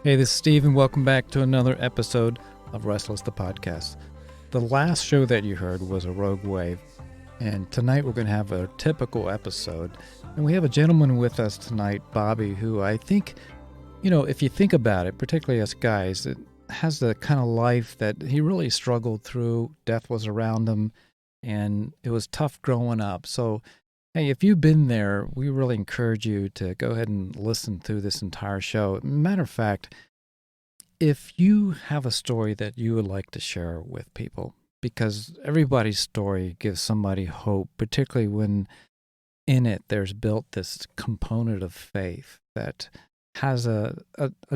Hey, this is Steve, and welcome back to another episode of Restless the Podcast. The last show that you heard was a Rogue Wave, and tonight we're going to have a typical episode. And we have a gentleman with us tonight, Bobby, who I think, if you think about it, particularly as guys, it has the kind of life that he really struggled through. Death was around him, and it was tough growing up. So, hey, if you've been there, we really encourage you to go ahead and listen through this entire show. Matter of fact, if you have a story that you would like to share with people, because everybody's story gives somebody hope, particularly when in it there's built this component of faith that has a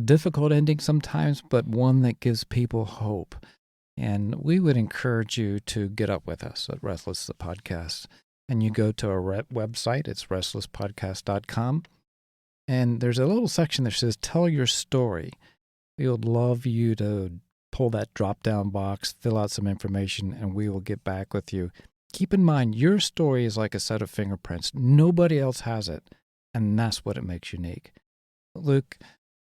difficult ending sometimes, but one that gives people hope. And we would encourage you to get up with us at Restless the Podcast. And you go to our website, it's restlesspodcast.com. And there's a little section that says, tell your story. We would love you to pull that drop-down box, fill out some information, and we will get back with you. Keep in mind, your story is like a set of fingerprints. Nobody else has it, and that's what it makes unique. Luke,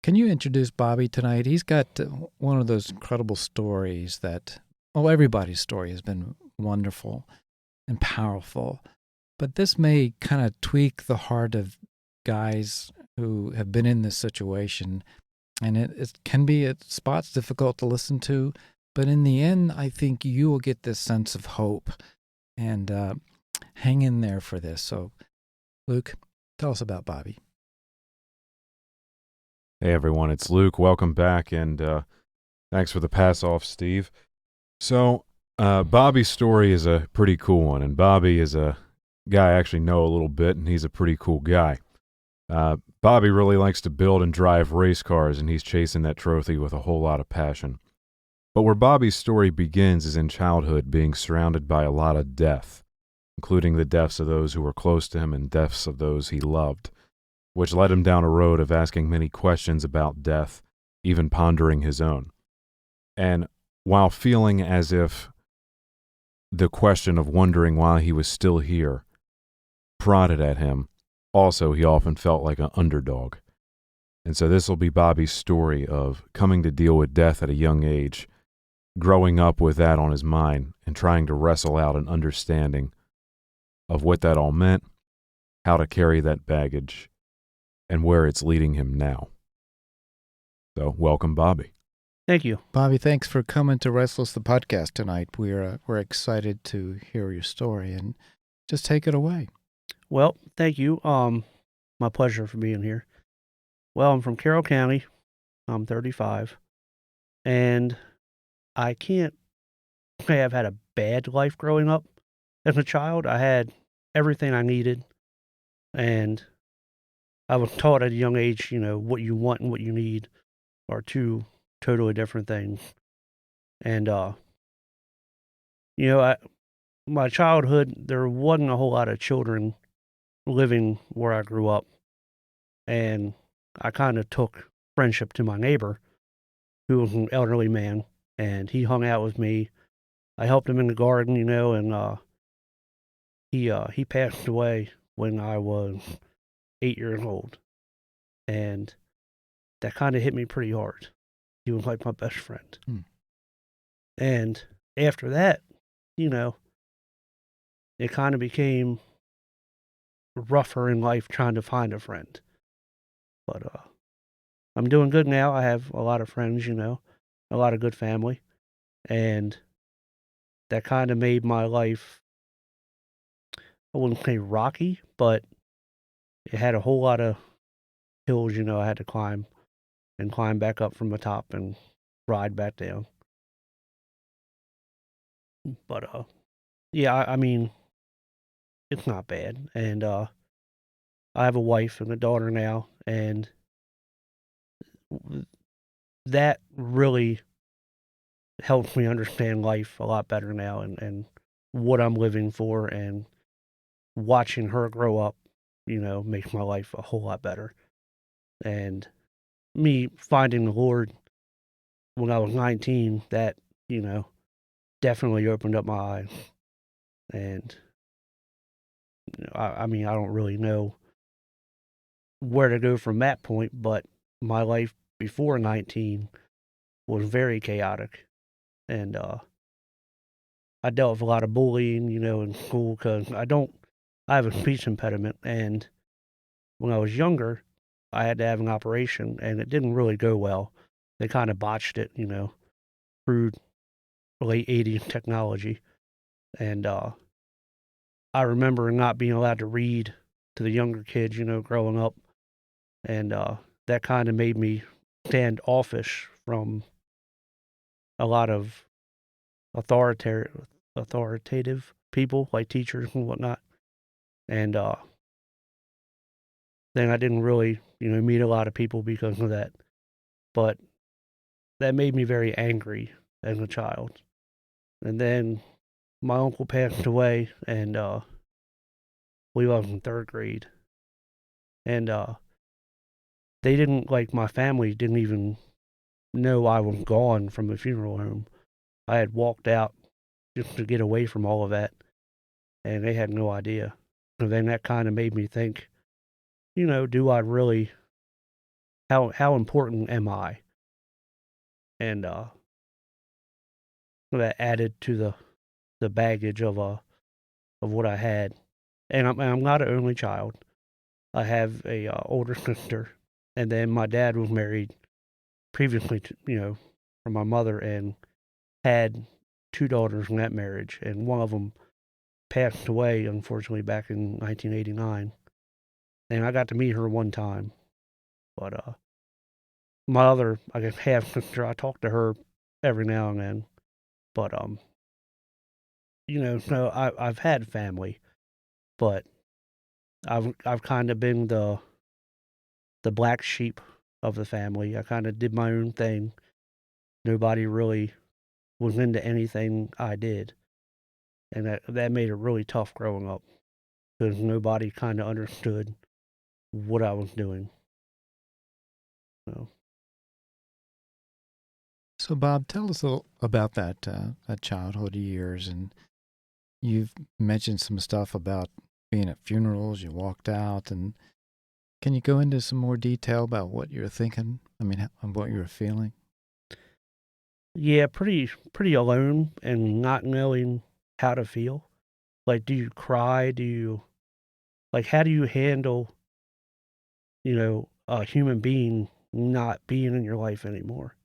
can you introduce Bobby tonight? He's got one of those incredible stories that, everybody's story has been wonderful and powerful, but this may kind of tweak the heart of guys who have been in this situation. And it can be at spots difficult to listen to, but in the end, I think you will get this sense of hope and hang in there for this. So, Luke, tell us about Bobby. Hey, everyone, it's Luke. Welcome back, and thanks for the pass-off, Steve. So, Bobby's story is a pretty cool one, and Bobby is a guy I actually know a little bit, and he's a pretty cool guy. Bobby really likes to build and drive race cars, and he's chasing that trophy with a whole lot of passion. But where Bobby's story begins is in childhood, being surrounded by a lot of death, including the deaths of those who were close to him and deaths of those he loved, which led him down a road of asking many questions about death, even pondering his own. And while feeling as if the question of wondering why he was still here prodded at him, also, he often felt like an underdog. And so this will be Bobby's story of coming to deal with death at a young age, growing up with that on his mind, and trying to wrestle out an understanding of what that all meant, how to carry that baggage, and where it's leading him now. So, welcome, Bobby. Thank you. Bobby, thanks for coming to Restless the Podcast tonight. We're excited to hear your story, and just take it away. Well, thank you. My pleasure for being here. Well, I'm from Carroll County. I'm 35. And I can't say I've had a bad life growing up. As a child, I had everything I needed. And I was taught at a young age, what you want and what you need are two totally different things. And, my childhood, there wasn't a whole lot of children living where I grew up, and I kind of took friendship to my neighbor, who was an elderly man, and he hung out with me. I helped him in the garden, and he passed away when I was 8 years old, and that kind of hit me pretty hard. He was like my best friend. And after that, it kind of became rougher in life trying to find a friend. But I'm doing good now. I have a lot of friends, a lot of good family. And that kind of made my life, I wouldn't say rocky, but it had a whole lot of hills, I had to climb and climb back up from the top and ride back down. But yeah, I mean, it's not bad. And I have a wife and a daughter now, and that really helps me understand life a lot better now, and what I'm living for, and watching her grow up, makes my life a whole lot better. And me finding the Lord when I was 19, that, definitely opened up my eyes. And I mean, I don't really know where to go from that point, but my life before 19 was very chaotic. And I dealt with a lot of bullying, in school because I have a speech impediment. And when I was younger, I had to have an operation and it didn't really go well. They kind of botched it, through late 80s technology. And I remember not being allowed to read to the younger kids, growing up. And that kind of made me standoffish from a lot of authoritative people like teachers and whatnot. And then I didn't really, meet a lot of people because of that. But that made me very angry as a child. And then my uncle passed away, and we was in third grade. And they didn't, like, my family didn't even know I was gone from the funeral home. I had walked out just to get away from all of that, and they had no idea. And then that kind of made me think, do I really, how important am I? And that added to the baggage of what I had. And I'm not an only child. I have a older sister, and then my dad was married previously to, from my mother, and had two daughters in that marriage, and one of them passed away, unfortunately, back in 1989. And I got to meet her one time. But my other, I guess, half sister, I talk to her every now and then. But so I've had family, but I've kind of been the black sheep of the family. I kind of did my own thing. Nobody really was into anything I did, and that made it really tough growing up because nobody kind of understood what I was doing. So, Bob, tell us a little about that childhood years, and you've mentioned some stuff about being at funerals. You walked out, and can you go into some more detail about what you're thinking? I mean, what you were feeling. Yeah, pretty alone and not knowing how to feel. Like, do you cry? Do you, like, how do you handle, a human being not being in your life anymore?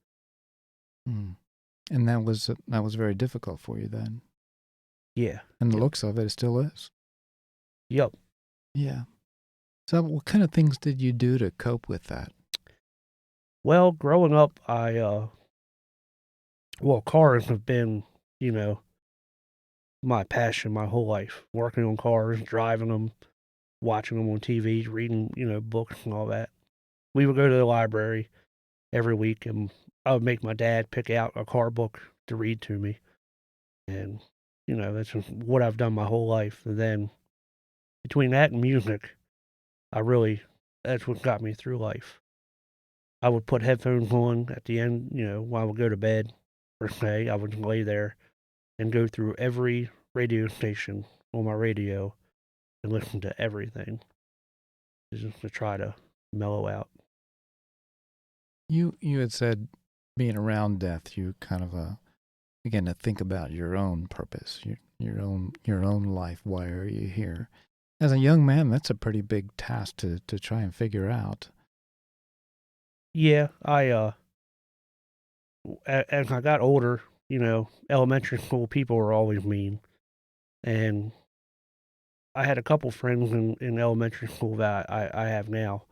Mm. And that was very difficult for you then. Yeah. And the Yep. looks of it still is. Yep. Yeah. So, what kind of things did you do to cope with that? Well, growing up, cars have been, my passion my whole life. Working on cars, driving them, watching them on TV, reading, books and all that. We would go to the library every week, and I would make my dad pick out a car book to read to me. And, that's what I've done my whole life. And then between that and music, that's what got me through life. I would put headphones on at the end, while I would go to bed per se. I would lay there and go through every radio station on my radio and listen to everything just to try to mellow out. You had said being around death, you kind of began to think about your own purpose, your own life. Why are you here? As a young man, that's a pretty big task to try and figure out. Yeah, as I got older, elementary school people were always mean. And I had a couple friends in elementary school that I have now.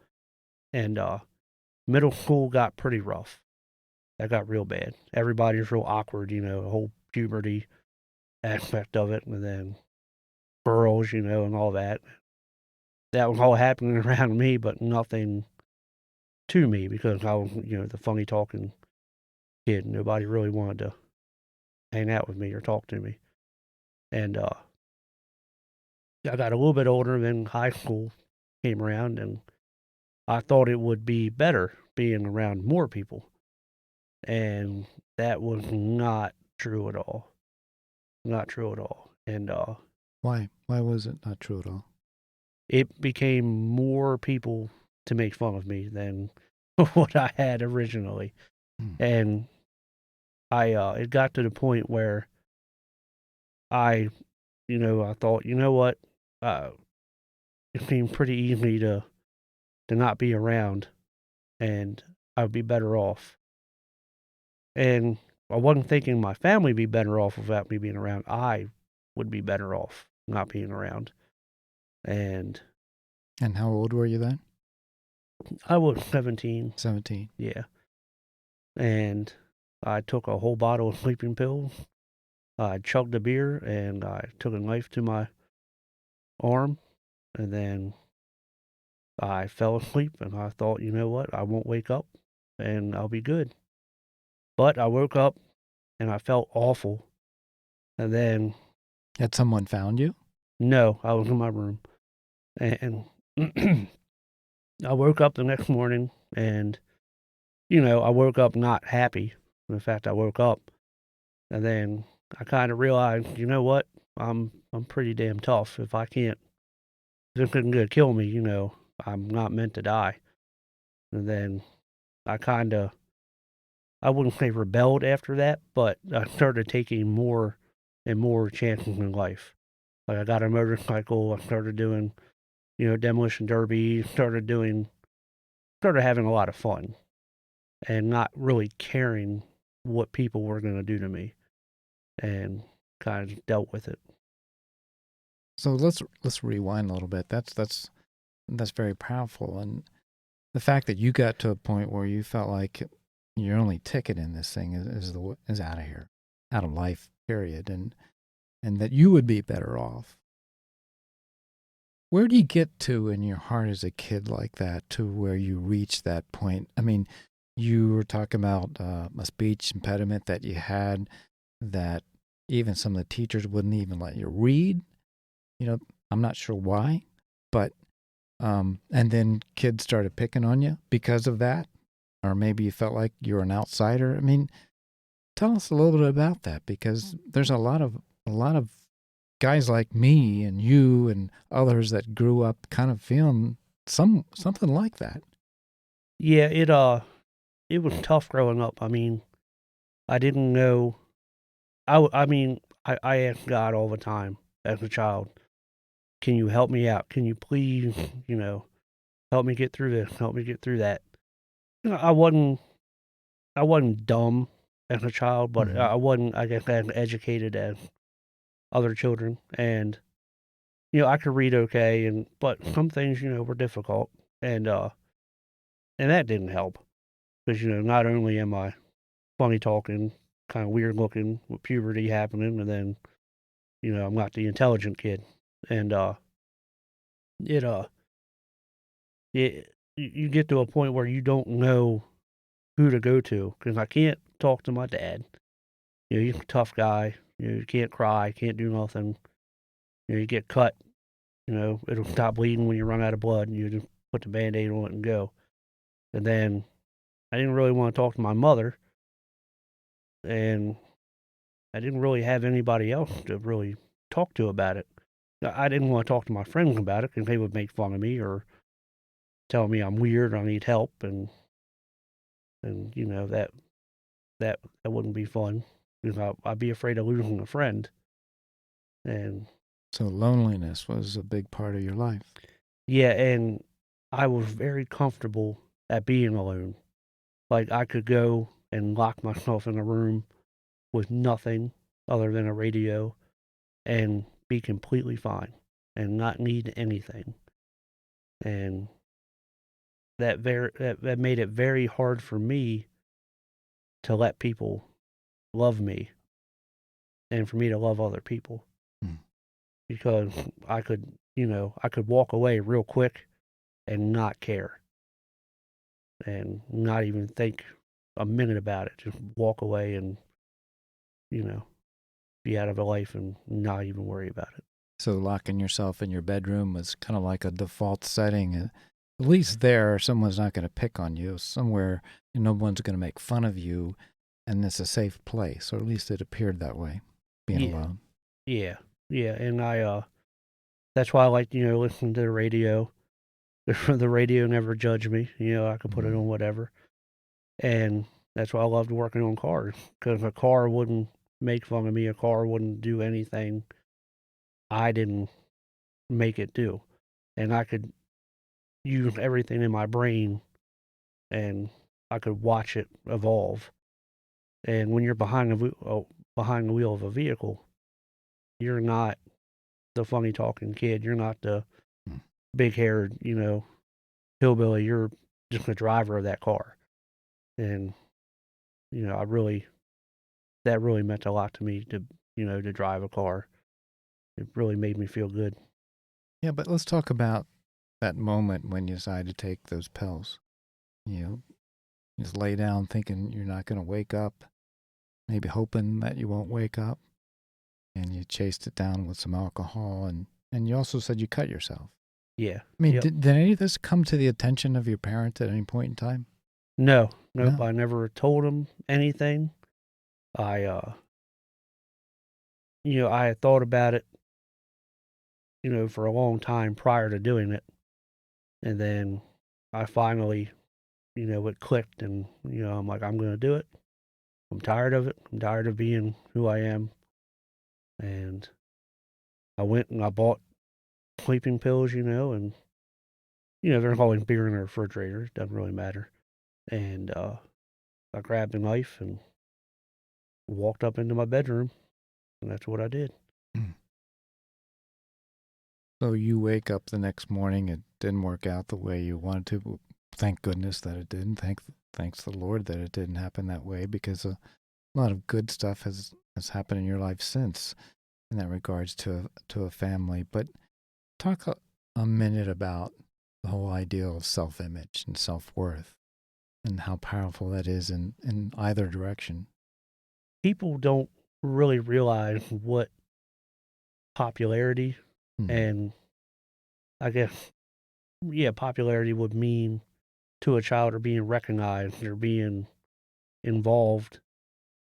And middle school got pretty rough. That got real bad. Everybody's real awkward, the whole puberty aspect of it. And then girls, and all that. That was all happening around me, but nothing to me because I was, the funny talking kid. Nobody really wanted to hang out with me or talk to me. And I got a little bit older, then high school came around, and I thought it would be better being around more people. And that was not true at all. Not true at all. And Why? Why was it not true at all? it became more people to make fun of me than what I had originally. Hmm. And it got to the point where I thought, you know what, it seemed pretty easy to not be around, and I would be better off. And I wasn't thinking my family would be better off without me being around. I would be better off not being around. And And how old were you then? I was 17, 17. yeah. And I took a whole bottle of sleeping pills. I chugged a beer, and I took a knife to my arm, and then I fell asleep, and I thought, you know what, I won't wake up, and I'll be good. But I woke up, and I felt awful. And then, Had someone found you? no, I was in my room. And I woke up the next morning, and, I woke up not happy. In fact, I woke up, and then I kind of realized, you know what, I'm pretty damn tough. If this isn't gonna kill me, I'm not meant to die. And then I I wouldn't say rebelled after that, but I started taking more and more chances in life. Like, I got a motorcycle, I started doing, demolition derby, started having a lot of fun and not really caring what people were going to do to me, and kind of dealt with it. So let's rewind a little bit. That's very powerful, and the fact that you got to a point where you felt like your only ticket in this thing is out of here, out of life, period, and that you would be better off. Where do you get to in your heart as a kid like that, to where you reach that point? I mean, you were talking about a speech impediment that you had, that even some of the teachers wouldn't even let you read. I'm not sure why, but and then kids started picking on you because of that, or maybe you felt like you were an outsider. I mean, tell us a little bit about that, because there's a lot of guys like me and you and others that grew up kind of feeling something like that. Yeah, it was tough growing up. I mean, I didn't know. I mean, I asked God all the time as a child, "Can you help me out? Can you please, help me get through this? Help me get through that." I wasn't dumb as a child, but Mm-hmm. I wasn't, I guess, as educated as other children. And I could read okay, but some things, were difficult, and that didn't help, because not only am I funny talking, kind of weird looking with puberty happening, and then I'm not the intelligent kid, and it you get to a point where you don't know who to go to, because I can't talk to my dad. He's a tough guy. You can't cry, can't do nothing. You get cut. It'll stop bleeding when you run out of blood, and you just put the Band-Aid on it and go. And then I didn't really want to talk to my mother, and I didn't really have anybody else to really talk to about it. I didn't want to talk to my friends about it, because they would make fun of me or tell me I'm weird or I need help, and that wouldn't be fun, because I'd be afraid of losing a friend. And So loneliness was a big part of your life. yeah, and I was very comfortable at being alone. Like, I could go and lock myself in a room with nothing other than a radio and be completely fine and not need anything. And that made it very hard for me to let people love me, and for me to love other people, Mm. because I could walk away real quick and not care, and not even think a minute about it. Just walk away and, you know, be out of a life and not even worry about it. So locking yourself in your bedroom was kind of like a default setting. At least there, someone's not going to pick on you. Somewhere, no one's going to make fun of you, and it's a safe place, or at least it appeared that way, being Yeah, alone. yeah, yeah. And that's why I like, listening to the radio. The radio never judged me. I could put it on whatever. And that's why I loved working on cars, because a car wouldn't make fun of me. A car wouldn't do anything I didn't make it do. And I could use everything in my brain, and I could watch it evolve. And when you're behind the wheel of a vehicle, you're not the funny talking kid. You're not the big haired, hillbilly. You're just the driver of that car. And that really meant a lot to me to drive a car. It really made me feel good. Yeah, but let's talk about that moment when you decide to take those pills. You just lay down thinking you're not going to wake up, maybe hoping that you won't wake up, and you chased it down with some alcohol, and you also said you cut yourself. Yeah. I mean, Yep. did any of this come to the attention of your parents at any point in time? Nope. No. I never told them anything. I I had thought about it, for a long time prior to doing it. And then I finally, it clicked, and, I'm like, I'm going to do it. I'm tired of it. I'm tired of being who I am. And I went and I bought sleeping pills, and, there's always beer in the refrigerator. It doesn't really matter. And I grabbed a knife and walked up into my bedroom, and that's what I did. So you wake up the next morning, it didn't work out the way you wanted to. Thank goodness that it didn't. Thanks the Lord that it didn't happen that way, because a lot of good stuff has happened in your life since, in that regards to a family. But talk a minute about the whole idea of self-image and self-worth, and how powerful that is in either direction. People don't really realize what popularity and, I guess, popularity would mean to a child, or being recognized or being involved.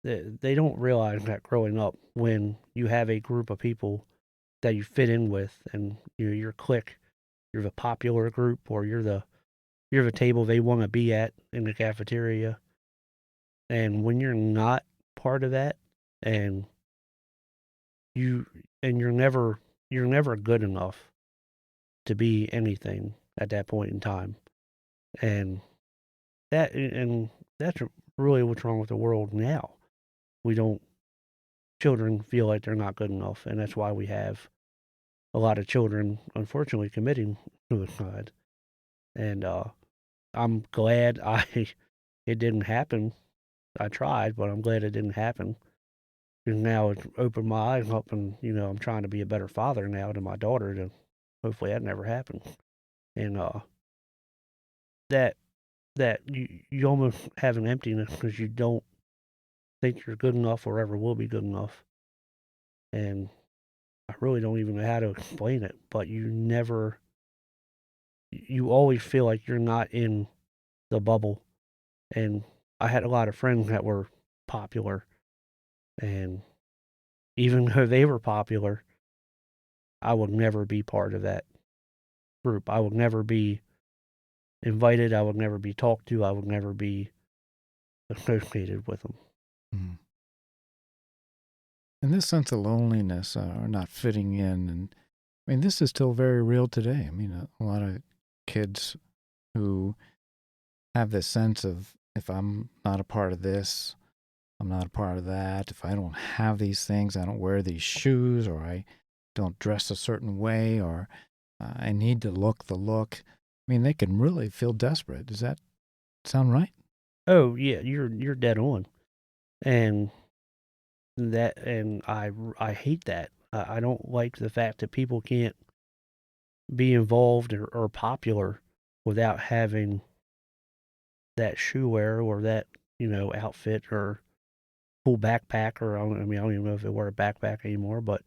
They don't realize that growing up, when you have a group of people that you fit in with, and your clique, you're the popular group, or you're the table they want to be at in the cafeteria. And when you're not part of that, and you're never good enough to be anything at that point in time. And that's really what's wrong with the world now. Children feel like they're not good enough, and that's why we have a lot of children, unfortunately, committing suicide. And I'm glad it didn't happen. I tried, but I'm glad it didn't happen. And now it's opened my eyes up, and I'm trying to be a better father now to my daughter. To hopefully that never happens. And that you almost have an emptiness, because you don't think you're good enough or ever will be good enough. And I really don't even know how to explain it, but you always feel like you're not in the bubble. And I had a lot of friends that were popular, and even though they were popular, I would never be part of that group. I would never be invited. I would never be talked to. I would never be associated with them. Mm. And this sense of loneliness, or not fitting in, and I mean, this is still very real today. I mean, a lot of kids who have this sense of, if I'm not a part of this, I'm not a part of that. If I don't have these things, I don't wear these shoes, or I don't dress a certain way, or I need to look the look. I mean, they can really feel desperate. Does that sound right? Oh yeah, you're dead on. And I hate that. I don't like the fact that people can't be involved or popular without having that shoe wear, or that outfit, or cool backpack, or I don't even know if they wear a backpack anymore, but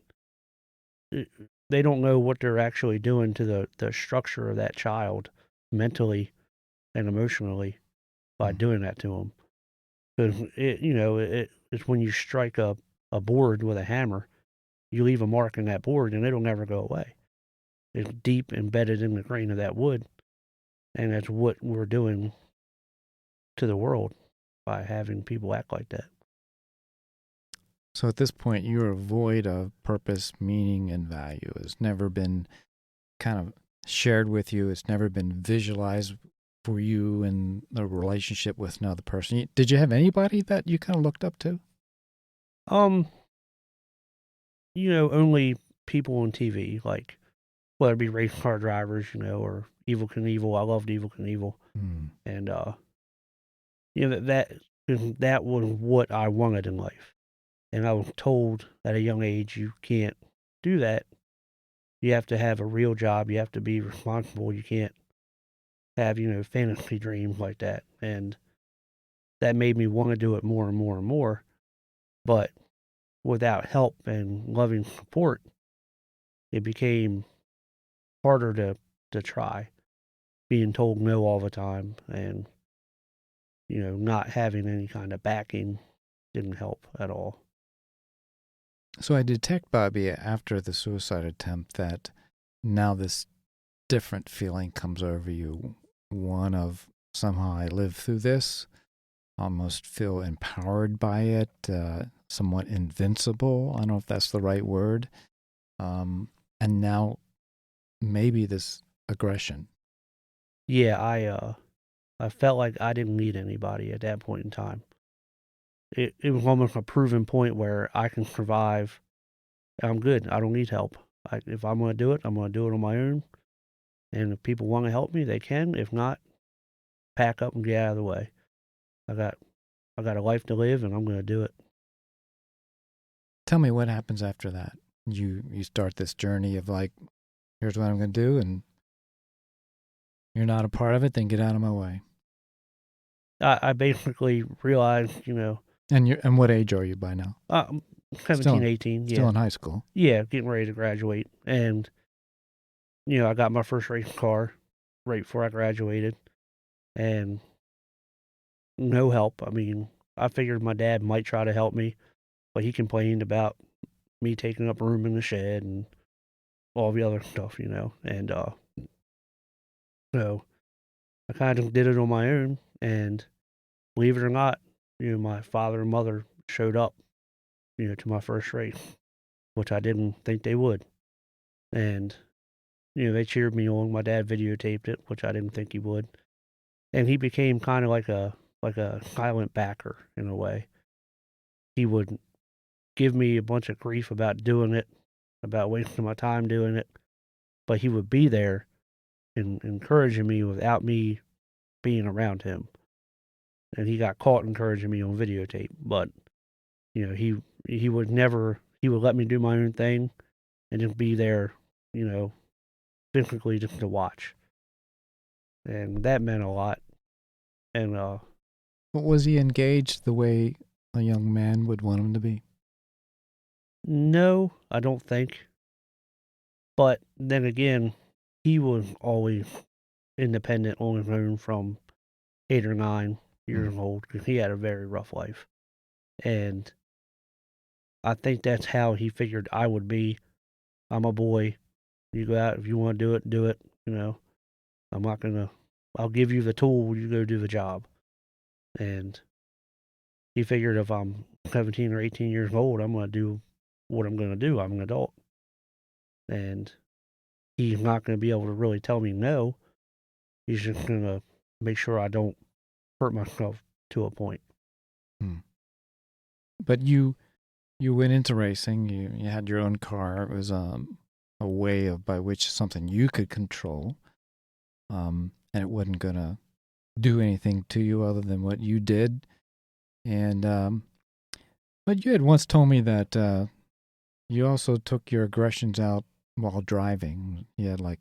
they don't know what they're actually doing to the structure of that child, mentally and emotionally, by doing that to them. Because it's when you strike a board with a hammer, you leave a mark in that board, and it'll never go away. It's deep embedded in the grain of that wood. And that's what we're doing to the world by having people act like that. So at this point, you're void of purpose, meaning, and value. It's never been kind of shared with you. It's never been visualized for you in the relationship with another person. Did you have anybody that you kind of looked up to? Only people on TV, like whether it be race car drivers, or Evil Knievel. I loved Evil Knievel, and that was what I wanted in life. And I was told at a young age, you can't do that. You have to have a real job. You have to be responsible. You can't have, fantasy dreams like that. And that made me want to do it more and more and more. But without help and loving support, it became harder to try. Being told no all the time and, not having any kind of backing didn't help at all. So I detect, Bobby, after the suicide attempt that now this different feeling comes over you. One of somehow I lived through this, almost feel empowered by it, somewhat invincible. I don't know if that's the right word. And now maybe this aggression. Yeah, I felt like I didn't need anybody at that point in time. It was almost a proven point where I can survive. I'm good. I don't need help. If I'm going to do it, I'm going to do it on my own. And if people want to help me, they can. If not, pack up and get out of the way. I got a life to live, and I'm going to do it. Tell me what happens after that. You start this journey of like, here's what I'm going to do, and you're not a part of it, then get out of my way. I basically realized, And what age are you by now? 17, 18. Still in high school. Yeah, getting ready to graduate. And, I got my first race car right before I graduated. And no help. I mean, I figured my dad might try to help me, but he complained about me taking up room in the shed and all the other stuff, And so I kind of did it on my own. And believe it or not, my father and mother showed up, to my first race, which I didn't think they would. And, they cheered me on. My dad videotaped it, which I didn't think he would. And he became kind of like a silent backer in a way. He would give me a bunch of grief about doing it, about wasting my time doing it, but he would be there and encouraging me without me being around him. And he got caught encouraging me on videotape, but he would never. He would let me do my own thing and just be there, physically just to watch. And that meant a lot. And was he engaged the way a young man would want him to be? No, I don't think. But then again, he was always independent on his own from 8 or 9 years old because he had a very rough life. And I think that's how he figured I would be. I'm a boy. You go out if you want to do it, do it. I'm not going to, I'll give you the tool, you go do the job. And he figured if I'm 17 or 18 years old, I'm going to do what I'm going to do. I'm an adult. And he's not going to be able to really tell me no. He's just going to make sure I don't hurt myself to a point. But you went into racing. You had your own car. It was a way by which something you could control, and it wasn't gonna do anything to you other than what you did. And but you had once told me that you also took your aggressions out while driving. You had like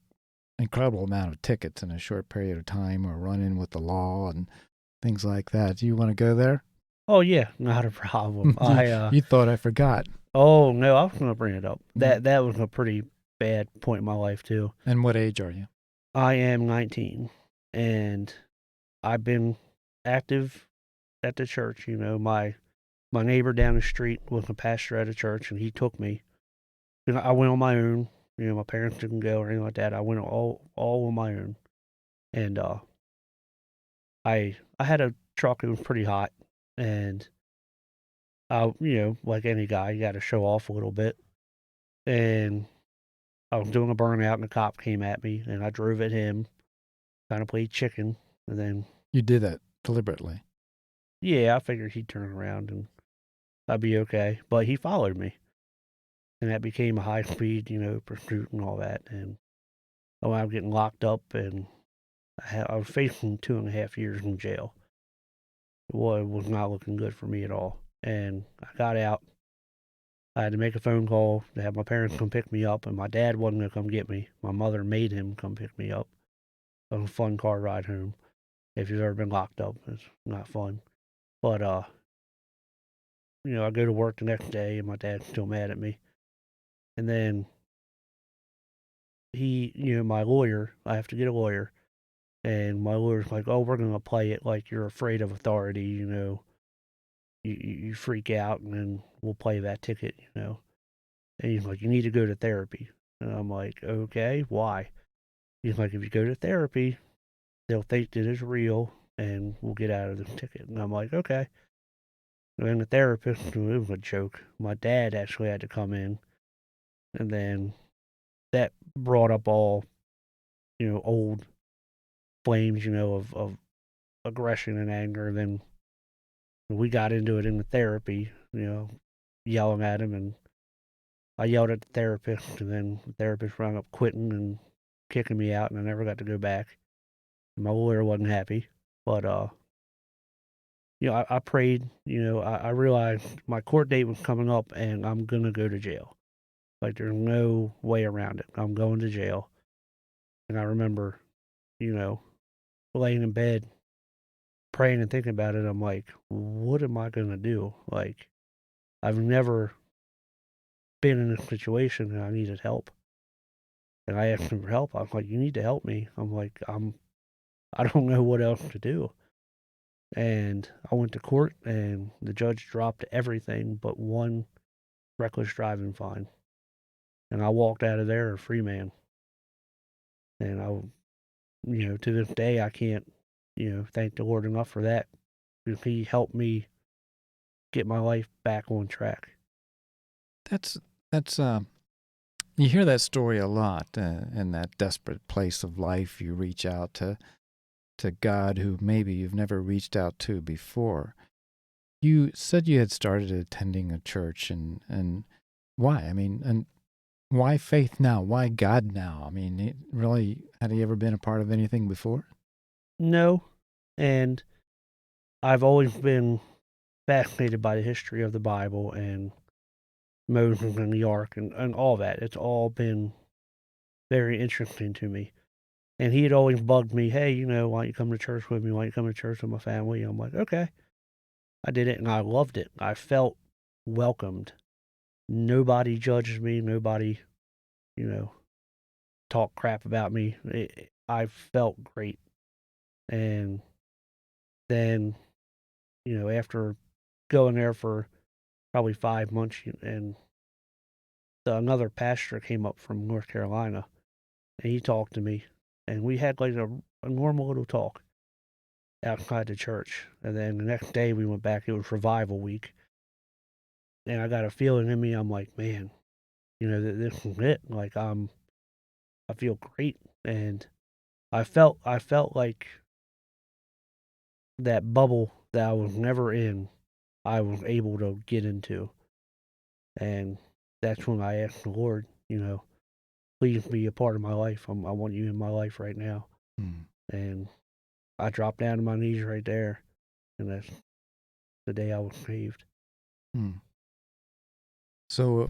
incredible amount of tickets in a short period of time, or run-in with the law and things like that. Do you want to go there? Oh yeah, not a problem. You thought I forgot. Oh no, I was going to bring it up. That was a pretty bad point in my life too. And what age are you? I am 19, and I've been active at the church. My neighbor down the street was a pastor at a church, and he took me. I went on my own. My parents didn't go or anything like that. I went all on my own, And I had a truck. It was pretty hot, and like any guy, you got to show off a little bit. And I was doing a burnout, and a cop came at me, and I drove at him, kind of played chicken, and then You did that deliberately. yeah, I figured he'd turn around and I'd be okay. But he followed me, and that became a high speed, pursuit and all that. And I wound up getting locked up, and I was facing 2.5 years in jail. It was not looking good for me at all. And I got out. I had to make a phone call to have my parents come pick me up, and my dad wasn't going to come get me. My mother made him come pick me up. It was a fun car ride home. If you've ever been locked up, it's not fun. But, I go to work the next day, and my dad's still mad at me. And then my lawyer, I have to get a lawyer, and my lawyer's like, oh, we're going to play it like you're afraid of authority, you freak out, and then we'll play that ticket, And he's like, you need to go to therapy. And I'm like, okay, why? He's like, if you go to therapy, they'll think that it's real, and we'll get out of this ticket. And I'm like, okay. And the therapist, it was a joke. My dad actually had to come in, and then that brought up all, old flames, of aggression and anger. Then we got into it in the therapy, yelling at him, and I yelled at the therapist, and then the therapist wound up quitting and kicking me out, and I never got to go back. And my lawyer wasn't happy, but I prayed. I realized my court date was coming up, and I'm gonna go to jail. Like there's no way around it. I'm going to jail. And I remember, you know, laying in bed, praying and thinking about it. I'm like, what am I gonna do? Like, I've never been in a situation and I needed help. And I asked him for help. I'm like, you need to help me. I'm like, I don't know what else to do. And I went to court, and the judge dropped everything but one reckless driving fine. And I walked out of there a free man. And to this day, I can't, thank the Lord enough for that. Because he helped me get my life back on track. That's you hear that story a lot in that desperate place of life. You reach out to God, who maybe you've never reached out to before. You said you had started attending a church, and why? I mean, and why faith now? Why God now? I mean, really, had he ever been a part of anything before? No. And I've always been fascinated by the history of the Bible and Moses and the Ark and all that. It's all been very interesting to me. And he had always bugged me, hey, why don't you come to church with me? Why don't you come to church with my family? I'm like, okay. I did it, and I loved it. I felt welcomed. Nobody judged me. Nobody, you know, talked crap about me. I felt great. And then, after going there for probably 5 months, and another pastor came up from North Carolina, and he talked to me, and we had like a normal little talk outside the church. And then the next day we went back. It was revival week, and I got a feeling in me. I'm like, man, this is it. Like I feel great, and I felt like that bubble that I was never in, I was able to get into, and that's when I asked the Lord, please be a part of my life. I want you in my life right now, and I dropped down to my knees right there, and that's the day I was saved. So,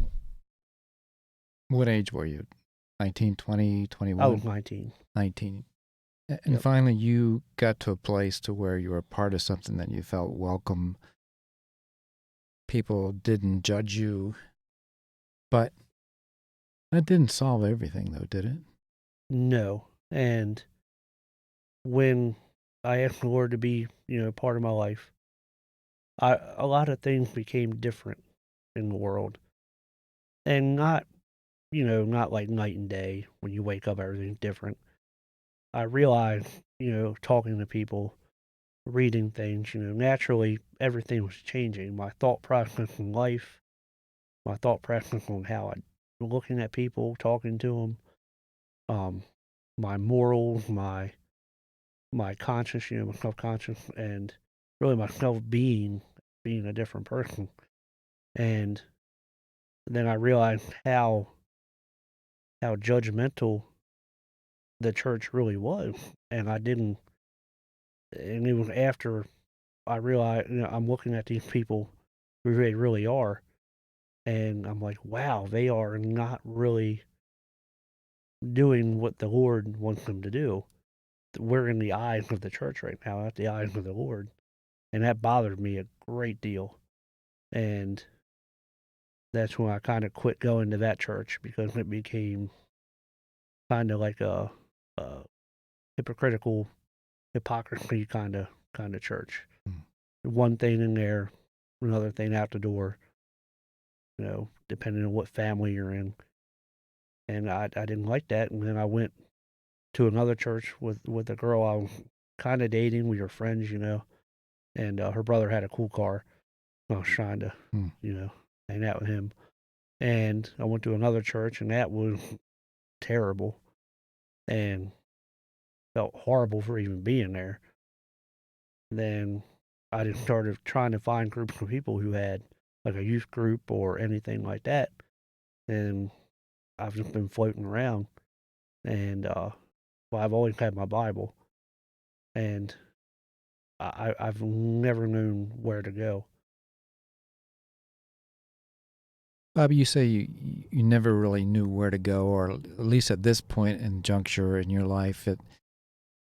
what age were you? 19, 20, 21? I was 19. 19. And Yep. finally, you got to a place to where you were part of something that you felt welcome. People didn't judge you. But that didn't solve everything, though, did it? No. And when I asked the Lord to be, part of my life, a lot of things became different in the world. And not like night and day. When you wake up, everything's different. I realized, talking to people, reading things, naturally everything was changing. My thought process in life, my thought process on how I looking at people, talking to them, um, my morals, my conscience, my self-conscious, and really myself being a different person. And then I realized how judgmental the church really was, and I didn't. And it was after I realized, I'm looking at these people who they really are, and I'm like, wow, they are not really doing what the Lord wants them to do. We're in the eyes of the church right now, not the eyes of the Lord, and that bothered me a great deal. And that's when I kind of quit going to that church because it became kind of like a hypocritical hypocrisy kind of church. Mm. One thing in there, another thing out the door, depending on what family you're in. And I didn't like that. And then I went to another church with a girl I was kind of dating. We were friends, and her brother had a cool car. I was trying to, Mm. hang out with him. And I went to another church, and that was terrible and felt horrible for even being there. Then I just started trying to find groups of people who had like a youth group or anything like that. And I've just been floating around. And well, I've always had my Bible, and I've never known where to go. Bobby, you say you never really knew where to go, or at least at this point in juncture in your life,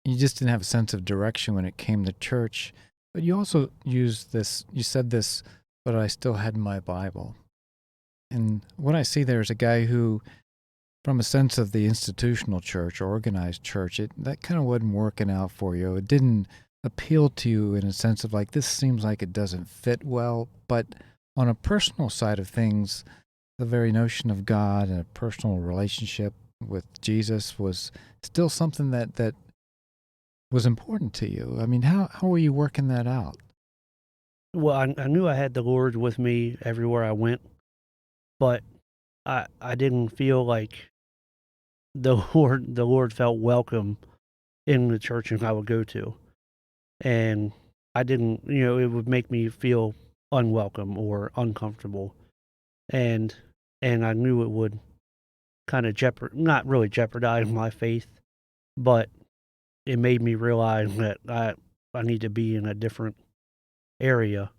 you just didn't have a sense of direction when it came to church. But you also used this, you said this, but I still had my Bible. And what I see there is a guy who, from a sense of the institutional church or organized church, that kind of wasn't working out for you. It didn't appeal to you in a sense of like, this seems like it doesn't fit well. But on a personal side of things, the very notion of God and a personal relationship with Jesus was still something that was important to you. I mean, how were you working that out? Well, I knew I had the Lord with me everywhere I went, but I didn't feel like the Lord felt welcome in the churches I would go to, and I didn't. It would make me feel unwelcome or uncomfortable, and I knew it would kind of not really jeopardize my faith, but it made me realize that I need to be in a different area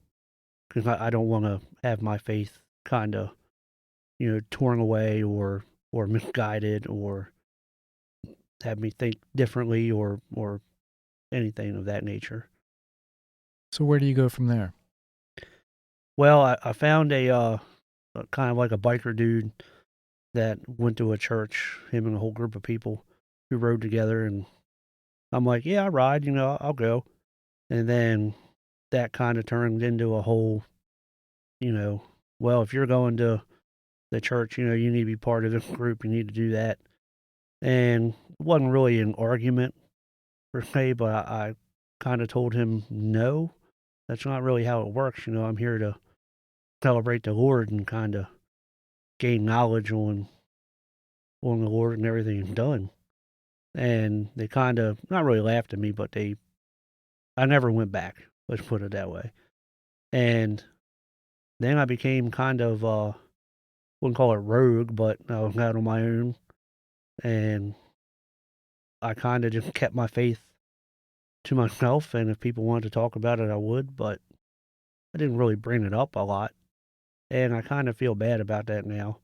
because I don't want to have my faith kind of torn away or misguided or have me think differently or anything of that nature. So where do you go from there? Well, I found a kind of like a biker dude that went to a church, him and a whole group of people who rode together, and I'm like, yeah, I ride, I'll go. And then that kind of turned into a whole, you know, well, if you're going to the church, you need to be part of this group, you need to do that. And it wasn't really an argument per se, but I kind of told him, no, that's not really how it works. I'm here to celebrate the Lord and kind of gain knowledge on the Lord and everything He's done. And they kind of not really laughed at me, but I never went back. Let's put it that way. And then I became kind of wouldn't call it rogue, but I was out on my own, and I kind of just kept my faith to myself. And if people wanted to talk about it, I would, but I didn't really bring it up a lot. And I kind of feel bad about that now,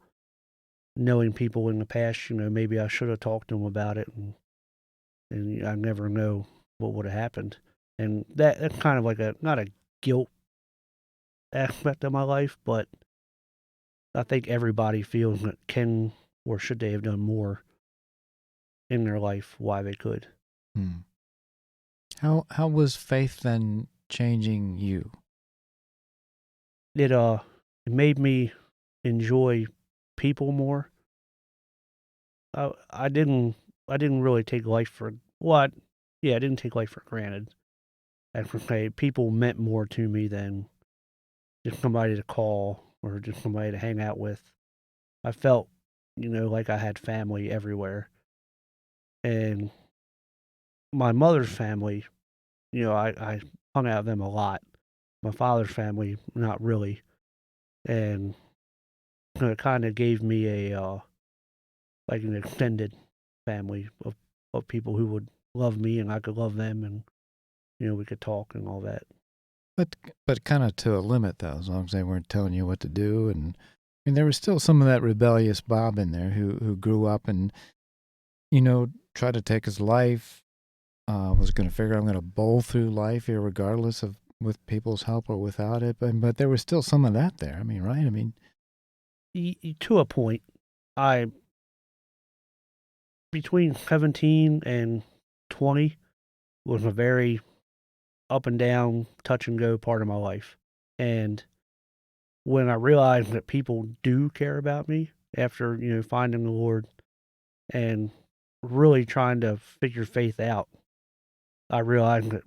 knowing people in the past. Maybe I should have talked to them about it, and I never know what would have happened. And that's kind of like not a guilt aspect of my life, but I think everybody feels that can or should they have done more in their life why they could. Hmm. How was faith then changing you? It made me enjoy people more. I didn't really take life for Well, I didn't take life for granted. And for say, people meant more to me than just somebody to call or just somebody to hang out with. I felt, like I had family everywhere. And my mother's family, I hung out with them a lot. My father's family, not really. And it kind of gave me like an extended family of people who would love me and I could love them, and we could talk and all that. But kind of to a limit, though, as long as they weren't telling you what to do. And I mean, there was still some of that rebellious Bob in there who grew up and, tried to take his life, was going to figure I'm going to bowl through life regardless of with people's help or without it. But there was still some of that there. I mean, right? I mean, To a point, I between 17 and 20 was a very up and down, touch and go part of my life. And when I realized that people do care about me after, finding the Lord and really trying to figure faith out, I realized that,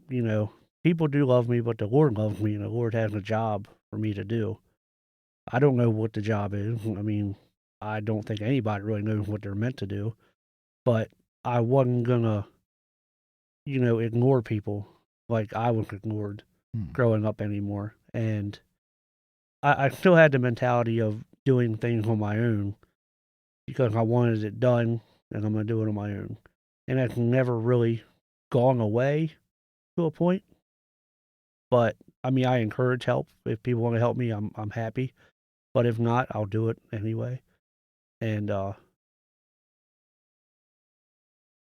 people do love me, but the Lord loves me and the Lord has a job for me to do. I don't know what the job is. I mean, I don't think anybody really knows what they're meant to do, but I wasn't gonna, ignore people like I was ignored growing up anymore. And I still had the mentality of doing things on my own because I wanted it done and I'm gonna do it on my own. And that's never really gone away to a point. But I mean, I encourage help. If people want to help me, I'm happy. But if not, I'll do it anyway. And I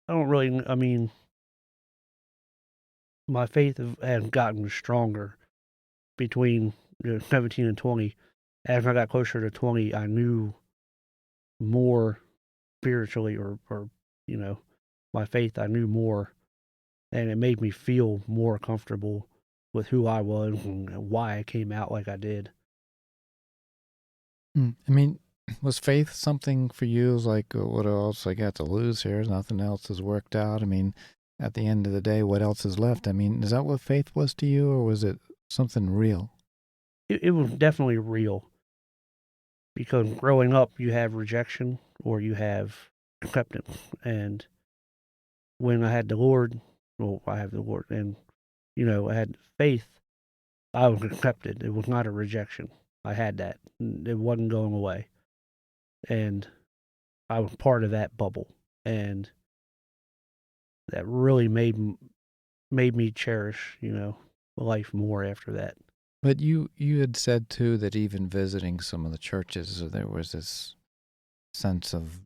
don't really. I mean, my faith has gotten stronger between 17 and 20. As I got closer to 20, I knew more spiritually, or my faith. I knew more, and it made me feel more comfortable with who I was and why I came out like I did. I mean, was faith something for you? It was like, what else I got to lose here? Nothing else has worked out. I mean, at the end of the day, what else is left? I mean, is that what faith was to you, or was it something real? It was definitely real because growing up, you have rejection or you have acceptance. And when I had the Lord, well, I have the Lord, and I had faith, I was accepted. It was not a rejection. I had that. It wasn't going away. And I was part of that bubble. And that really made me cherish, life more after that. But you had said too that even visiting some of the churches, there was this sense of,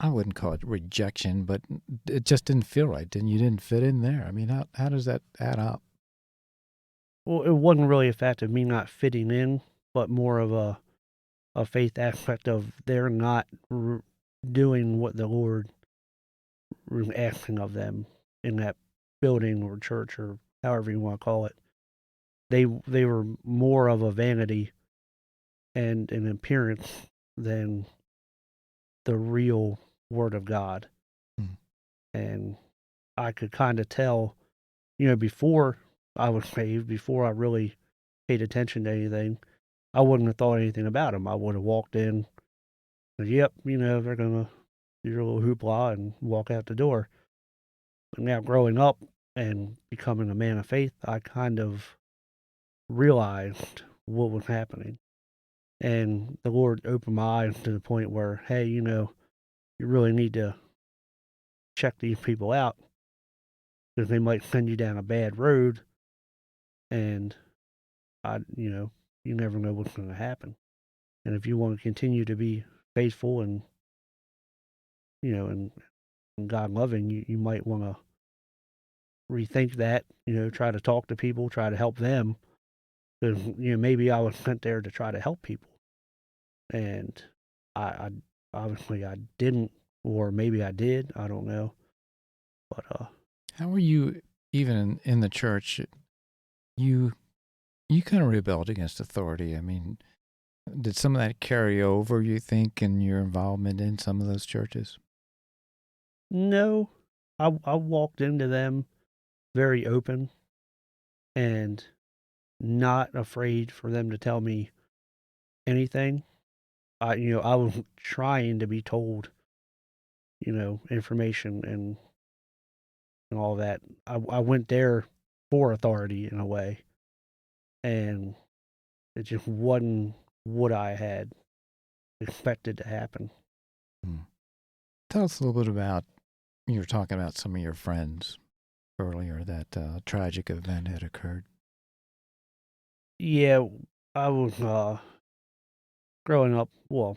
I wouldn't call it rejection, but it just didn't feel right. And you didn't fit in there. I mean, how does that add up? Well, it wasn't really a fact of me not fitting in, but more of a faith aspect of they're not doing what the Lord was asking of them in that building or church or however you want to call it. They were more of a vanity and an appearance than the real Word of God. Hmm. And I could kind of tell, before I was saved, before I really paid attention to anything, I wouldn't have thought anything about them. I would have walked in, and, yep, they're going to do your little hoopla and walk out the door. But now growing up and becoming a man of faith, I kind of realized what was happening. And the Lord opened my eyes to the point where, hey, you really need to check these people out because they might send you down a bad road. And you never know what's going to happen. And if you want to continue to be faithful and, and God loving, you might want to rethink that, try to talk to people, try to help them. Because, maybe I was sent there to try to help people. And I obviously I didn't, or maybe I did, I don't know. But How were you, even in the church, you kind of rebelled against authority. I mean, did some of that carry over, you think, in your involvement in some of those churches? no, I walked into them very open and not afraid for them to tell me anything. I was trying to be told, information and all that. I went there for authority in a way, and it just wasn't what I had expected to happen. Hmm. Tell us a little bit about, you were talking about some of your friends earlier, that tragic event had occurred. Yeah, I was growing up. Well,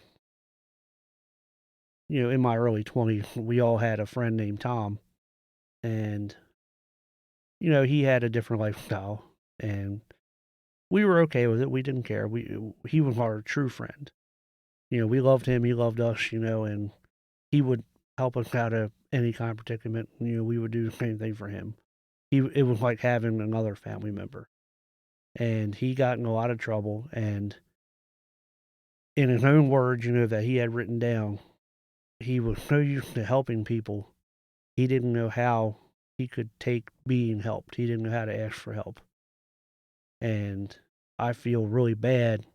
in my early 20s, we all had a friend named Tom, and he had a different lifestyle, and we were okay with it. We didn't care. He was our true friend. We loved him. He loved us. And he would help us out of any kind of predicament. We would do the same thing for him. It was like having another family member. And he got in a lot of trouble. And in his own words, that he had written down, he was so used to helping people, he didn't know how he could take being helped. He didn't know how to ask for help. And I feel really bad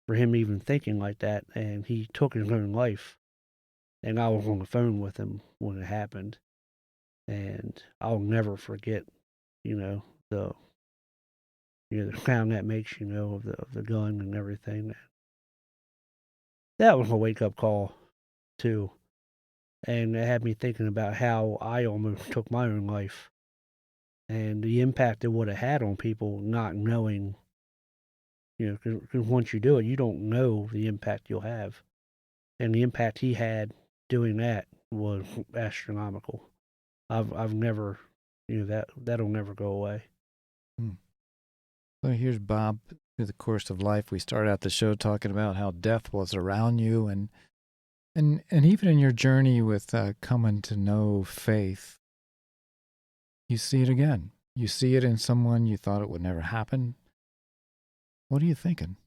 for him even thinking like that. And he took his own life. And I was on the phone with him when it happened. And I'll never forget, you know, the the sound that makes, of the gun and everything. That was a wake up call too. And it had me thinking about how I almost took my own life and the impact it would have had on people not knowing, because once you do it, you don't know the impact you'll have. And the impact he had doing that was astronomical. I've never, that'll never go away. Hmm. So here's Bob. Through the course of life, we started out the show talking about how death was around you, and even in your journey with coming to know faith, you see it again. You see it in someone you thought it would never happen. What are you thinking?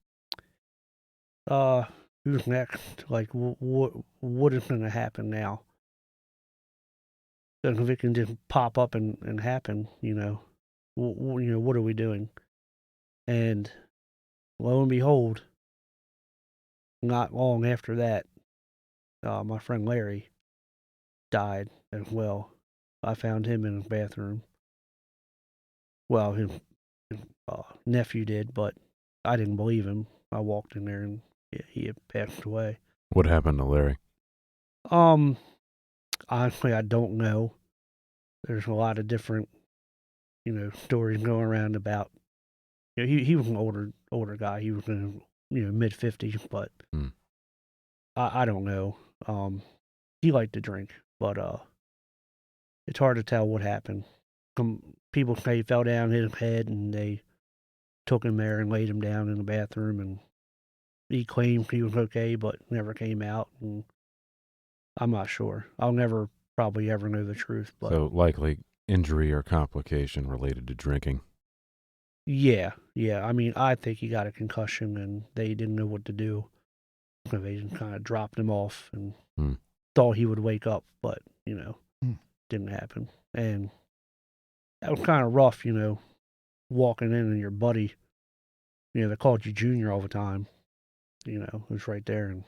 Uh, who's next? Like, what is going to happen now? Because if it can just pop up and happen, what are we doing? And lo and behold, not long after that, my friend Larry died as well. I found him in his bathroom. Well, his nephew did, but I didn't believe him. I walked in there and he had passed away. What happened to Larry? Um, Honestly, I don't know. There's a lot of different, stories going around about. He was an older guy. He was in mid-50s, but Hmm. I don't know. He liked to drink, but it's hard to tell what happened. People say he fell down, hit his head, and they took him there and laid him down in the bathroom, and he claimed he was okay, but never came out. And I'm not sure. I'll never probably ever know the truth, but So likely injury or complication related to drinking. yeah. I mean, I think he got a concussion, and they didn't know what to do. So they just kind of dropped him off and Hmm. thought he would wake up, but Hmm. didn't happen. And that was kind of rough, walking in and your buddy, they called you Junior all the time, who's right there and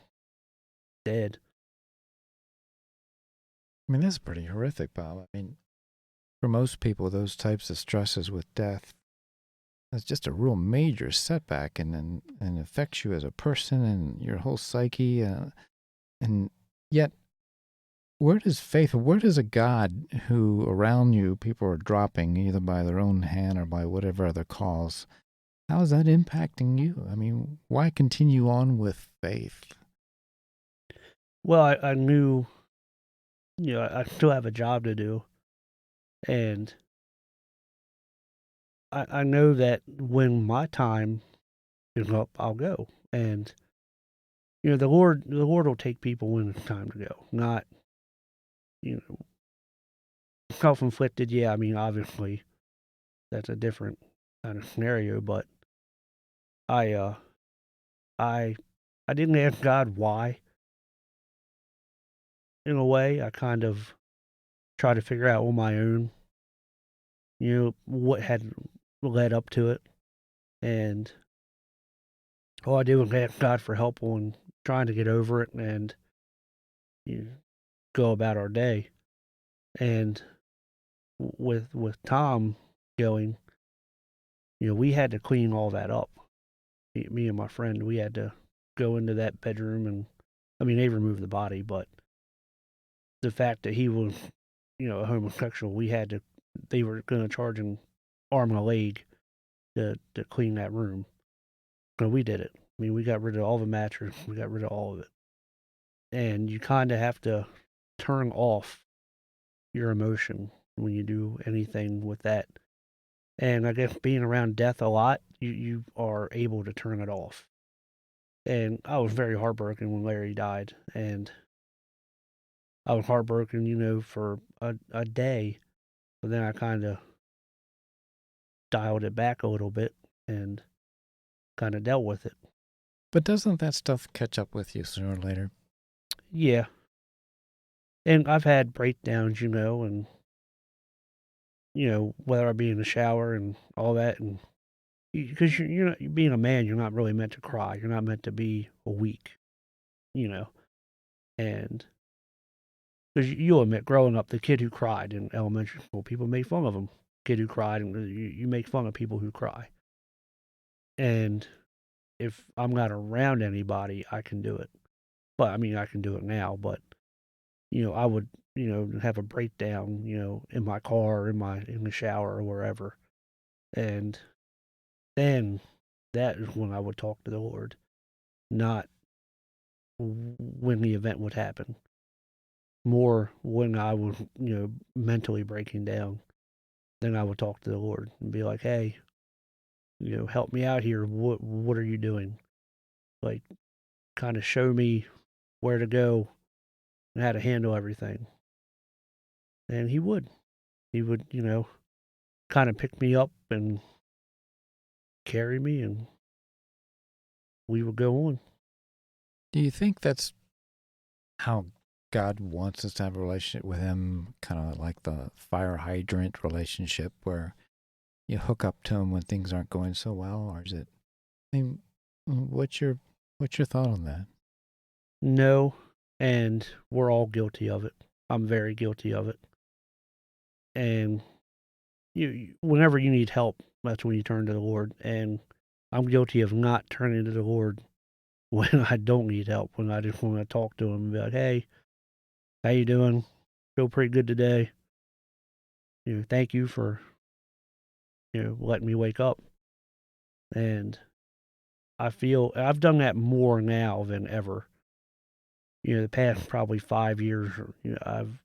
dead. I mean, that's pretty horrific, Bob. I mean, for most people, those types of stresses with death, that's just a real major setback, and affects you as a person and your whole psyche. And yet, where does a God who around you people are dropping either by their own hand or by whatever other cause, how is that impacting you? I mean, why continue on with faith? Well, I knew, I still have a job to do, and I know that when my time is up, I'll go. And the Lord will take people when it's time to go, not you know self-inflicted. Yeah, I mean, obviously that's a different kind of scenario, but I uh I I didn't ask God why. In a way, I kind of try to figure out on my own, what had led up to it. And all I did was ask God for help on trying to get over it and go about our day. And with Tom going, we had to clean all that up. Me and my friend, we had to go into that bedroom, and they removed the body, but the fact that he was, a homosexual, they were going to charge him arm and a leg to clean that room. So we did it. We got rid of all the mattress, we got rid of all of it. And you kind of have to turn off your emotion when you do anything with that. And I guess being around death a lot, you are able to turn it off. And I was very heartbroken when Larry died. And I was heartbroken, for a day. But then I kind of dialed it back a little bit and kind of dealt with it. But doesn't that stuff catch up with you sooner or later? Yeah. And I've had breakdowns, and, whether I be in the shower and all that. And because you're not, being a man, you're not really meant to cry. You're not meant to be weak, and because you'll admit, growing up, the kid who cried in elementary school, people made fun of him. Kid who cried, and you make fun of people who cry. And if I'm not around anybody, I can do it. But I can do it now. But I would have a breakdown, in my car, or in the shower, or wherever, and then that is when I would talk to the Lord, not when the event would happen. More when I was, mentally breaking down, then I would talk to the Lord and be like, "Hey, help me out here. What are you doing? Like, kind of show me where to go and how to handle everything." And he would, kind of pick me up and carry me, and we would go on. Do you think that's how God wants us to have a relationship with Him, kind of like the fire hydrant relationship where you hook up to Him when things aren't going so well? Or is it, what's your thought on that? No, and we're all guilty of it. I'm very guilty of it. And whenever you need help, that's when you turn to the Lord. And I'm guilty of not turning to the Lord when I don't need help, when I just want to talk to Him and be like, "Hey, how you doing? Feel pretty good today. Thank you for letting me wake up." And I feel I've done that more now than ever. The past probably 5 years, I've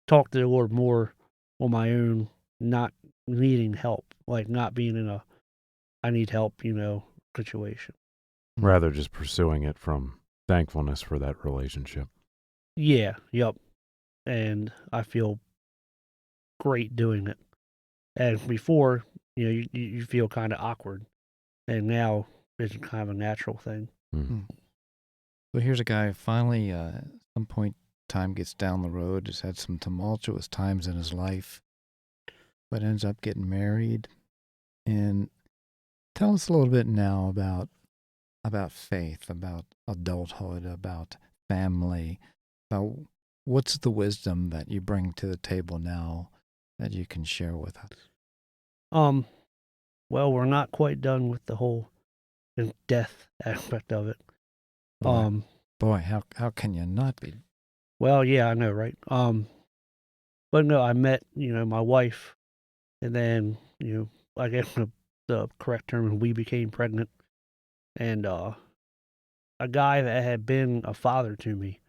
talked to the Lord more on my own, not needing help, like not being in a I need help, situation. Rather just pursuing it from thankfulness for that relationship. Yeah, yep. And I feel great doing it. And before, you feel kind of awkward, and now it's kind of a natural thing. So here's a guy finally, at some point, time gets down the road, has had some tumultuous times in his life, but ends up getting married. And tell us a little bit now about faith, about adulthood, about family, about what's the wisdom that you bring to the table now that you can share with us. Well, we're not quite done with the whole death aspect of it. Boy, how can you not be? Well, yeah, I know, right? But no, I met, my wife, and then, I guess the correct term is we became pregnant, and a guy that had been a father to me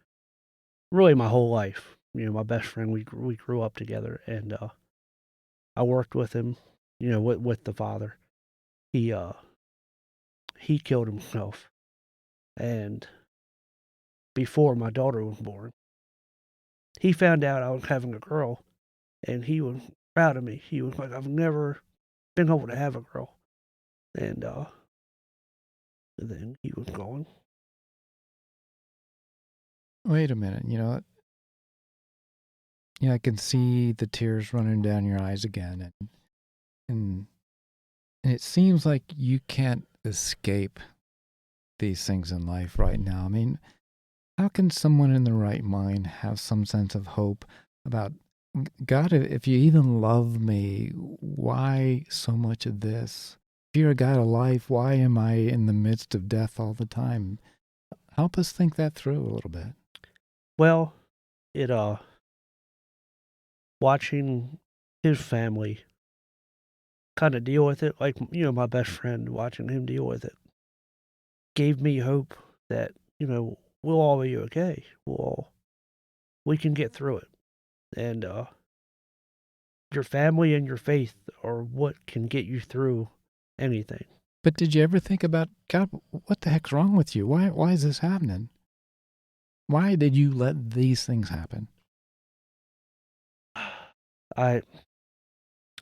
really my whole life. My best friend, we grew up together, and I worked with him, with the father. He killed himself, and before my daughter was born, he found out I was having a girl, and he was proud of me. He was like, "I've never been able to have a girl," and then he was gone. Wait a minute, Yeah, I can see the tears running down your eyes again, and and it seems like you can't escape these things in life right now. I mean, how can someone in the right mind have some sense of hope about God? If you even love me, why so much of this? If you're a God of life, why am I in the midst of death all the time? Help us think that through a little bit. Well, it watching his family kind of deal with it, like my best friend, watching him deal with it, gave me hope that we'll all be okay. We can get through it, and your family and your faith are what can get you through anything. But did you ever think about, God, what the heck's wrong with you? Why is this happening? Why did you let these things happen? I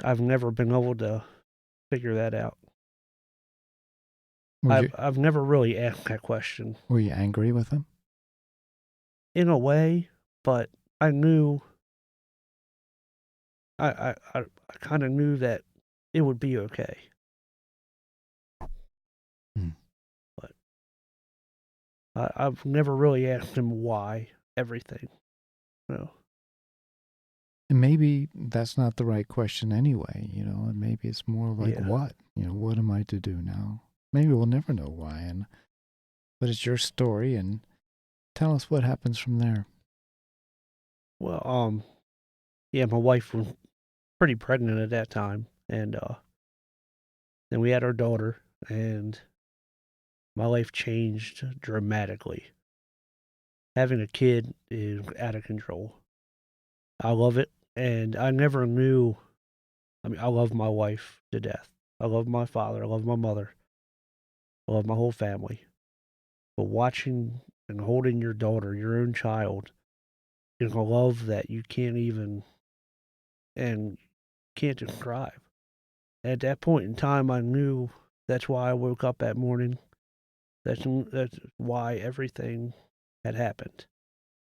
I've never been able to figure that out. I've never really asked that question Were you angry with him? in a way, but I knew I kind of knew that it would be okay. Hmm. But I've never really asked him why everything. No. And maybe that's not the right question anyway, and maybe it's more like Yeah. what? What am I to do now? Maybe we'll never know why, but it's your story, and tell us what happens from there. Well, yeah, my wife was pretty pregnant at that time, and then we had our daughter, and my life changed dramatically. Having a kid is out of control. I love it, and I never knew. I mean, I love my wife to death. I love my father. I love my mother. I love my whole family. But watching and holding your daughter, your own child, is a love that you can't even and can't describe. At that point in time, I knew that's why I woke up that morning. That's why everything had happened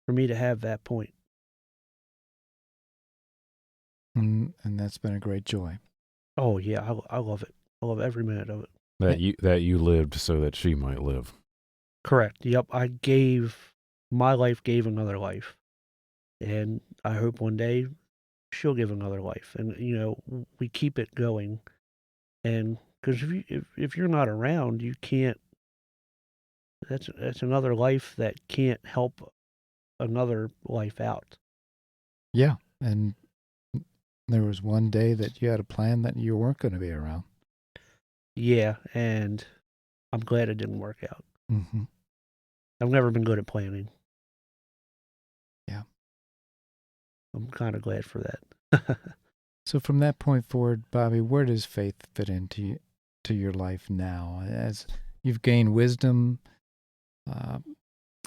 for me to have that point. And that's been a great joy. Oh yeah, I love it. I love every minute of it. That you lived so that she might live. Correct. Yep. My life gave another life, and I hope one day she'll give another life, and we keep it going. And because if you're not around, you can't. That's another life that can't help another life out. Yeah, and there was one day that you had a plan that you weren't going to be around. Yeah, and I'm glad it didn't work out. Mm-hmm. I've never been good at planning. Yeah. I'm kind of glad for that. So from that point forward, Bobby, where does faith fit into your life now? As you've gained wisdom, uh,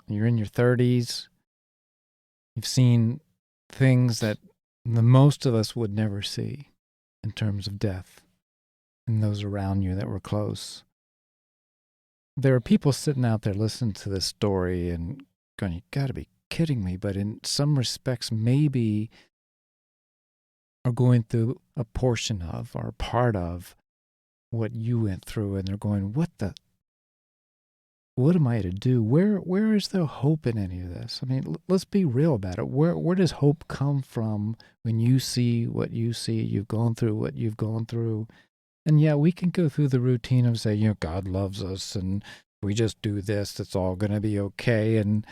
you're in your 30s, you've seen things that the most of us would never see in terms of death and those around you that were close. There are people sitting out there listening to this story and going, you got to be kidding me. But in some respects, maybe are going through a portion of or a part of what you went through, and they're going, what am I to do? Where is the hope in any of this? I mean, let's be real about it. Where does hope come from when you see what you see? You've gone through what you've gone through. And yeah, we can go through the routine of saying, God loves us, and we just do this, it's all going to be okay. And,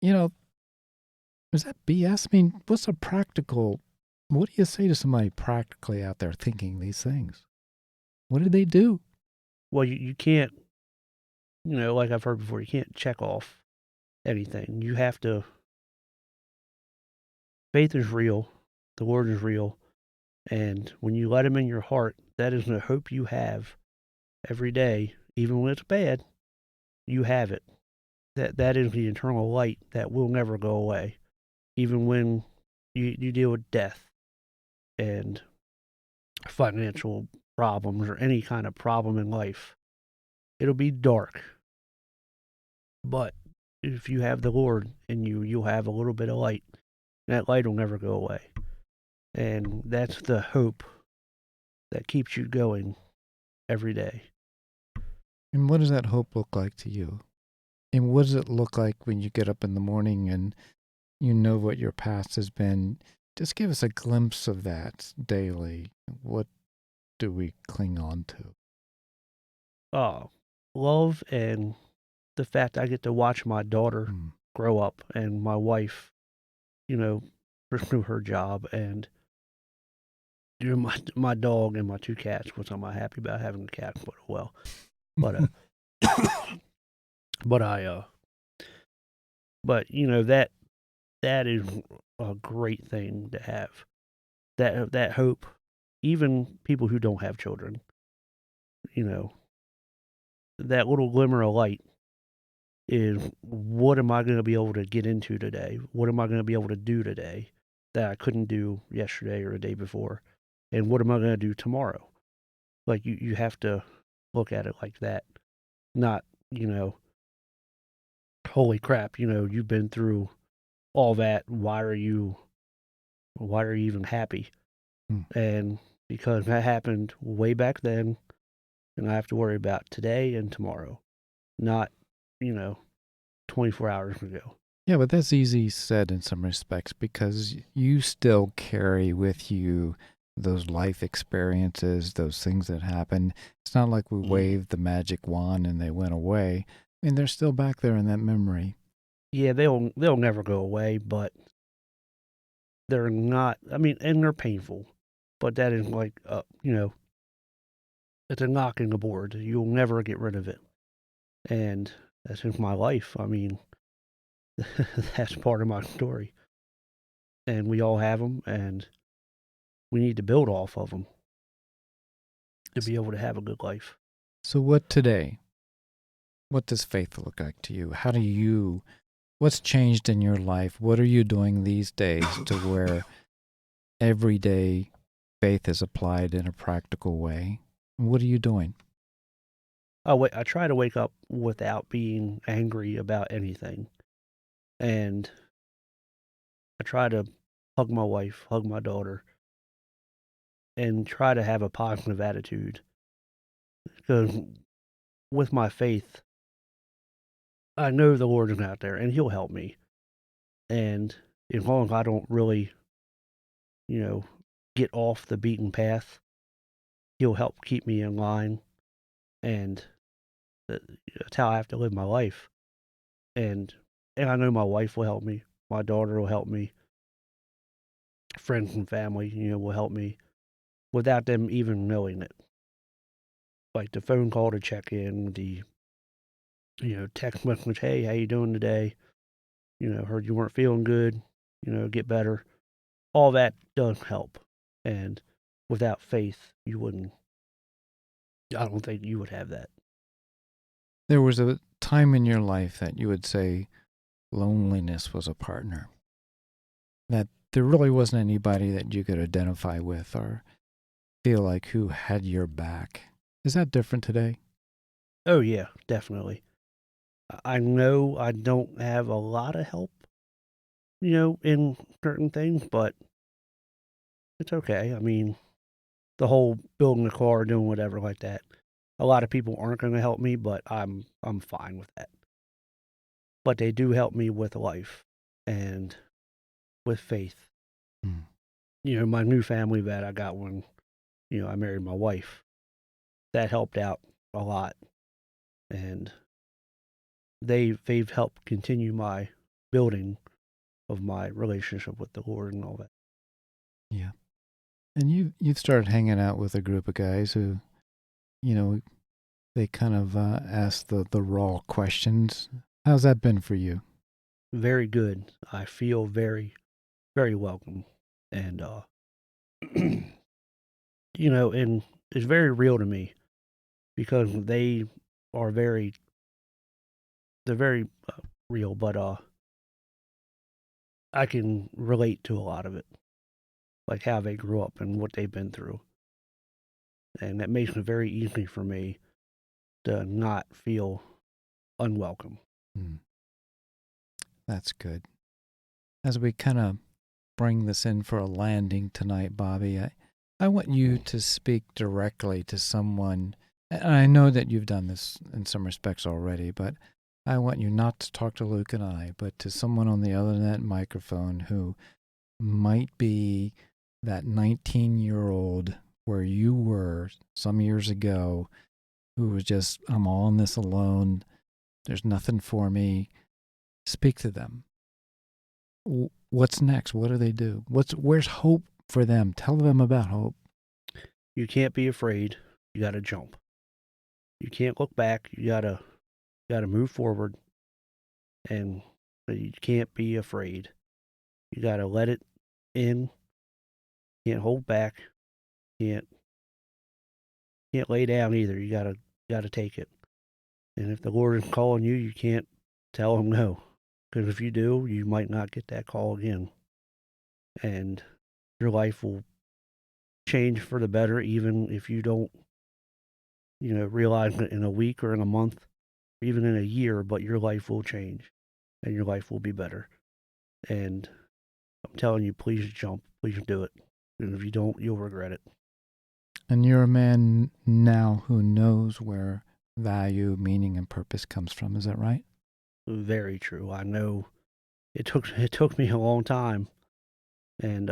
is that BS? I mean, what do you say to somebody practically out there thinking these things? What did they do? Well, you can't, like I've heard before, you can't check off anything. You have to. Faith is real. The Lord is real. And when you let Him in your heart, that is the hope you have every day, even when it's bad. You have it. That is the eternal light that will never go away, even when you deal with death and financial problems or any kind of problem in life. It'll be dark, but if you have the Lord in you, you'll have a little bit of light, that light will never go away. And that's the hope that keeps you going every day. And what does that hope look like to you? And what does it look like when you get up in the morning and you know what your past has been? Just give us a glimpse of that daily. What do we cling on to? Love and the fact I get to watch my daughter grow up and my wife, pursue her job, and my dog and my 2 cats, which I'm not happy about having a cat, but well. But but I but that is a great thing to have. That hope, even people who don't have children, that little glimmer of light is, what am I going to be able to get into today? What am I going to be able to do today that I couldn't do yesterday or the day before? And what am I going to do tomorrow? Like, you have to look at it like that. Not, holy crap, you've been through all that. Why are you even happy? And because that happened way back then, and I have to worry about today and tomorrow, not, 24 hours ago. Yeah, but that's easy said in some respects because you still carry with you those life experiences, those things that happened. It's not like we waved the magic wand and they went away. I mean, they're still back there in that memory. Yeah, they'll never go away, but they're not. I mean, and they're painful, but that is like, it's a knock in the board. You'll never get rid of it, and that's just my life. I mean, that's part of my story, and we all have them, and we need to build off of them to be able to have a good life. So what today? What does faith look like to you? What's changed in your life? What are you doing these days to where every day faith is applied in a practical way? What are you doing? I try to wake up without being angry about anything, and I try to hug my wife, hug my daughter, and try to have a positive attitude. Because with my faith, I know the Lord is out there and He'll help me. And as long as I don't really, get off the beaten path, He'll help keep me in line. And that's how I have to live my life. And I know my wife will help me. My daughter will help me. Friends and family, will help me without them even knowing it. Like the phone call to check in, the text message, hey, how you doing today? Heard you weren't feeling good, get better. All that does help. And without faith, I don't think you would have that. There was a time in your life that you would say loneliness was a partner. That there really wasn't anybody that you could identify with or feel like who had your back. Is that different today? Oh, yeah, definitely. I know I don't have a lot of help, in certain things, but it's okay. I mean, the whole building a car, doing whatever like that. A lot of people aren't going to help me, but I'm fine with that. But they do help me with life and with faith. My new family that I got when, I married my wife, that helped out a lot. And they've helped continue my building of my relationship with the Lord and all that. Yeah. And you've started hanging out with a group of guys who, they kind of ask the raw questions. How's that been for you? Very good. I feel very, very welcome. And, and it's very real to me because they're very real, but I can relate to a lot of it, like how they grew up and what they've been through. And that makes it very easy for me to not feel unwelcome. That's good. As we kind of bring this in for a landing tonight, Bobby, I want you to speak directly to someone. And I know that you've done this in some respects already, but I want you not to talk to Luke and I, but to someone on the other end of that microphone who might be that 19-year-old where you were some years ago, who was just, I'm all in this alone. There's nothing for me. Speak to them. What's next? What do they do? Where's hope for them? Tell them about hope. You can't be afraid. You got to jump. You can't look back. You gotta move forward, and you can't be afraid. You gotta let it in. Can't hold back. Can't lay down either. You gotta take it. And if the Lord is calling you, you can't tell him no, because if you do, you might not get that call again, and your life will change for the better, even if you don't, realize it in a week or in a month, or even in a year. But your life will change, and your life will be better. And I'm telling you, please jump. Please do it. And if you don't, you'll regret it. And you're a man now who knows where value, meaning, and purpose comes from. Is that right? Very true. I know it took me a long time, and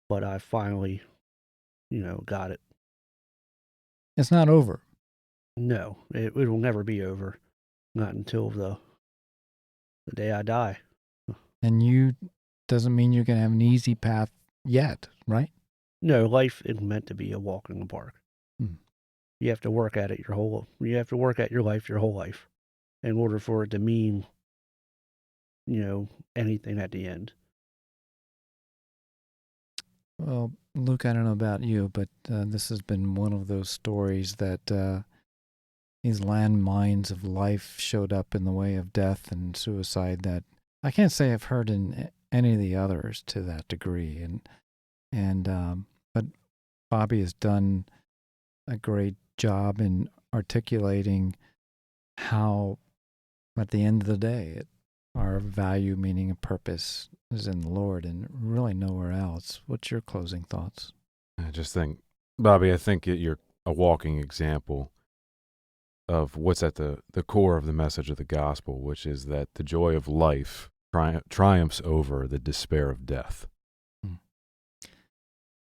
but I finally, got it. It's not over. No, it will never be over. Not until the day I die. And you doesn't mean you're going to have an easy path yet, right? No, life isn't meant to be a walk in the park. Hmm. You have to work at it you have to work at your life your whole life in order for it to mean, anything at the end. Well, Luke, I don't know about you, but this has been one of those stories that these landmines of life showed up in the way of death and suicide that I can't say I've heard in any of the others to that degree. But Bobby has done a great job in articulating how, at the end of the day, our value, meaning, and purpose is in the Lord and really nowhere else. What's your closing thoughts? I just think, Bobby, I think you're a walking example of what's at the core of the message of the gospel, which is that the joy of life triumphs over the despair of death.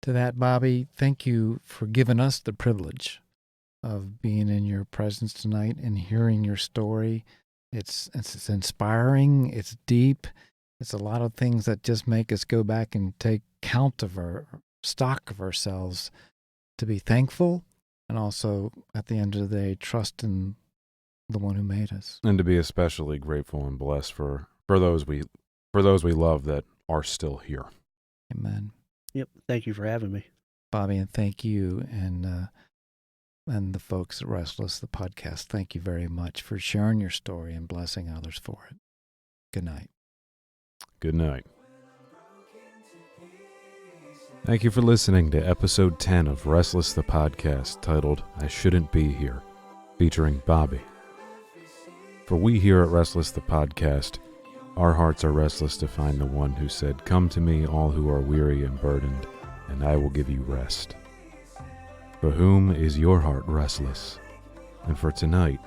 To that, Bobby, thank you for giving us the privilege of being in your presence tonight and hearing your story. It's inspiring. It's deep. It's a lot of things that just make us go back and take count of our stock of ourselves, to be thankful, and also at the end of the day, trust in the one who made us, and to be especially grateful and blessed for those we love that are still here. Amen. Yep. Thank you for having me, Bobby, and thank you and the folks at Restless, the podcast. Thank you very much for sharing your story and blessing others for it. Good night. Good night. Thank you for listening to episode 10 of Restless the podcast, titled I Shouldn't Be Here, featuring Bobby. For we here at Restless the podcast, our hearts are restless to find the one who said, "Come to me, all who are weary and burdened, and I will give you rest." For whom is your heart restless? And for tonight,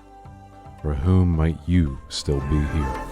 for whom might you still be here?